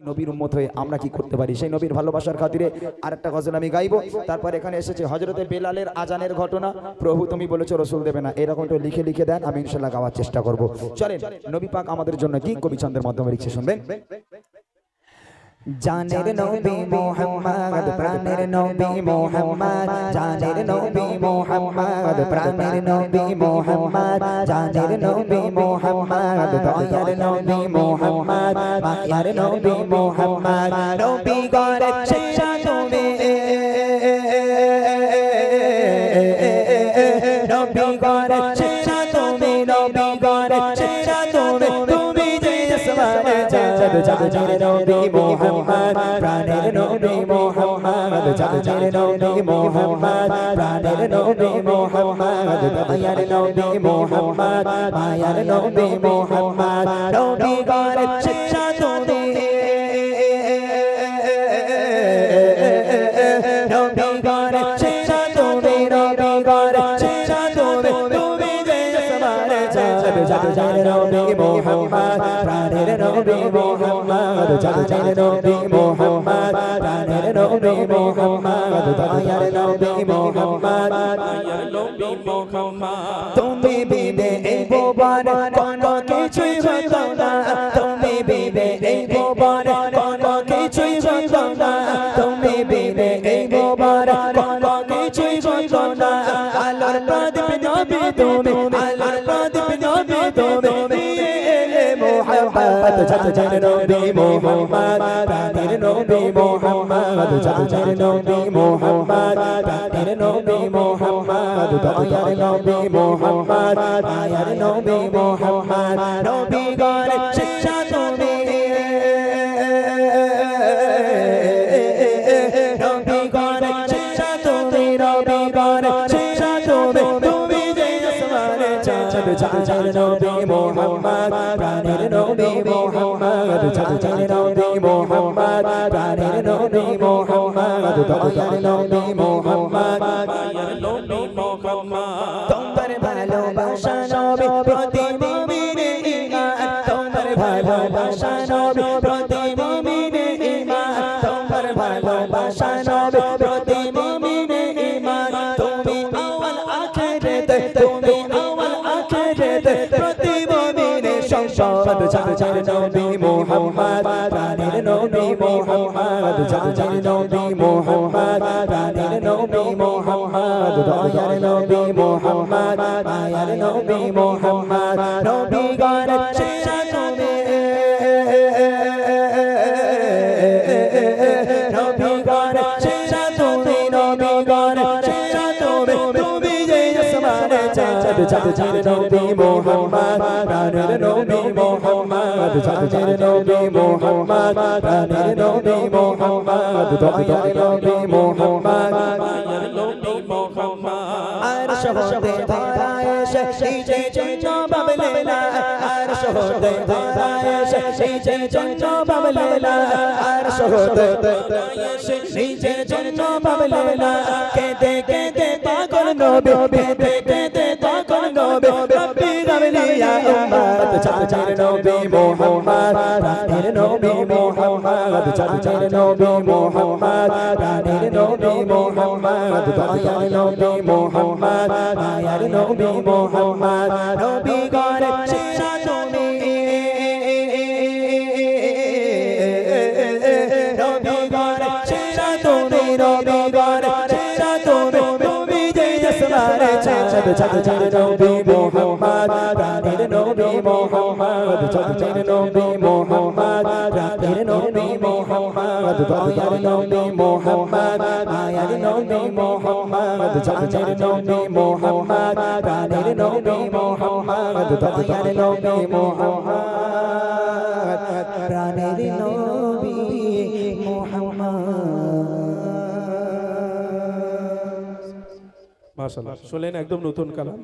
নবীর উম্মত হয়ে আমরা কি করতে পারি সেই নবীর ভালোবাসার খাতিরে আরেকটা গজল আমি গাইবো। তারপর এখানে এসেছে হযরতে বেলালের আজানের ঘটনা। প্রভু তুমি বলেছো রাসূল দেবে না, এরকম একটু লিখে লিখে দেন, আমি ইনশাআল্লাহ গাওয়ার চেষ্টা করব। চলেন নবী পাক আমাদের জন্য কি কবি ছন্দের মাধ্যমে লিখছে শুনবেন। জানের নবী মুহাম্মদ প্রাণের নবী মুহাম্মদ, জানের নবী মুহাম্মদ প্রাণের নবী মুহাম্মদ, জানের নবী মুহাম্মদ দয়ার নবী মুহাম্মদ, মায়ার নবী মুহাম্মদ, নবী গরে সেরা তুমি, নবী গরে সেরা তুমি, নবী গরে সেরা তুমি, তুমি যে আসমানে চাঁদ, জানের নবী মুহাম্মদ প্রাণের নবী মুহাম্মদ, জানের নবী মুহাম্মদ প্রাণের নবী মুহাম্মদ, দয়ার নবী মুহাম্মদ, মায়ার নবী মুহাম্মদ, নবী গরে সেরা তুমি, নবী গরে সেরা তুমি, নবী গরে সেরা তুমি, তুমি যে আসমানে চাঁদ, জানের নবী মুহাম্মদ প্রাণের নবী মুহাম্মদ, জানের নবী মুহাম্মদ প্রাণের নবী মুহাম্মদ, দয়ার নবী মুহাম্মদ, মায়ার নবী মুহাম্মদ, তুমি বিনে এই ভুবন কোনো কিছুই হতো না, তুমি বিনে এই ভুবন কোনো কিছুই হতো না, তুমি বিনে এই ভুবন কোনো কিছুই হতো না, আলোর প্রদীপ নবী তুমি, আলোর প্রদীপ নবী তুমি, মুহাম্মদ জানের নবী মুহাম্মদ প্রাণের নবী মুহাম্মদ, জানের নবী মুহাম্মদ প্রাণের নবী মুহাম্মদ, দয়ার নবী মুহাম্মদ, মায়ার নবী মুহাম্মদ, নবী গরে সেরা তুমি, নবী গরে সেরা তুমি, নবী গরে সেরা তুমি, তুমি যে আসমানে চাঁদ, জানের নবী মুহাম্মদ প্রাণের নবী মুহাম্মদ, জানের নবী মুহাম্মদ প্রাণের নবী মুহাম্মদ, দয়ার নবী মুহাম্মদ, মায়ার নবী মুহাম্মদ, তোমার ভালোবাসা নবী প্রতি মুমিনে ঈমান, তোমার ভালোবাসা নবী প্রতি মুমিনে ঈমান, তোমার ভালোবাসা নবী প্রতি মুমিনে ঈমান, তুমি আওয়াল আখিরাতে, তুমি আওয়াল আখিরাতে প্রতি মুমিনে সম্পদ, জানের নবী মুহাম্মদ প্রাণের নবী মুহাম্মদ, জানের নবী মুহাম্মদ প্রাণের নবী মুহাম্মদ, দয়ার নবী মুহাম্মদ, মায়ার নবী মুহাম্মদ, নবী গরে সেরা তুমি, নবী গরে সেরা তুমি, নবী গরে সেরা তুমি, তুমি যে আসমানে চাঁদ, জানের নবী মুহাম্মদ প্রাণের নবী মুহাম্মদ, জানের নবী মুহাম্মদ প্রাণের নবী মুহাম্মদ, দয়ার নবী মুহাম্মদ, মায়ার নবী মুহাম্মদ, আরশ হতে ধরা এসে নিচে জবাব লেলা, আরশ হতে ধরা এসে নিচে জবাব লেলা, আরশ হতে ধরা এসে নিচে জবাব লেলা, কেঁদে কেঁদে পাগল নবী, কেঁদে কেঁদে পাগল নবী, রব্বি গাবলি ইয়া উম্মত, জানের নবী মুহাম্মদ প্রাণের নবী মুহাম্মদ, জানের নবী মুহাম্মদ প্রাণের নবী মুহাম্মদ, দয়ার নবী মুহাম্মদ, মায়ার নবী মুহাম্মদ, নবী গরে সেরা তুমি, নবী গরে সেরা তুমি, নবী গরে সেরা তুমি, তুমি যে আসমানে চাঁদ, জানের নবী মুহাম্মদ প্রাণের নবী মুহাম্মদ, জানের নবী মুহাম্মদ প্রাণের নবী মুহাম্মদ, দয়ার নবী মুহাম্মদ, মায়ার নবী মুহাম্মদ, জানের নবী মুহাম্মদ প্রাণের নবী মুহাম্মদ, দয়ার নবী মুহাম্মদ প্রাণের নবী মুহাম্মদ। মাশাআল্লাহ, শুনলেন একদম নতুন কালাম।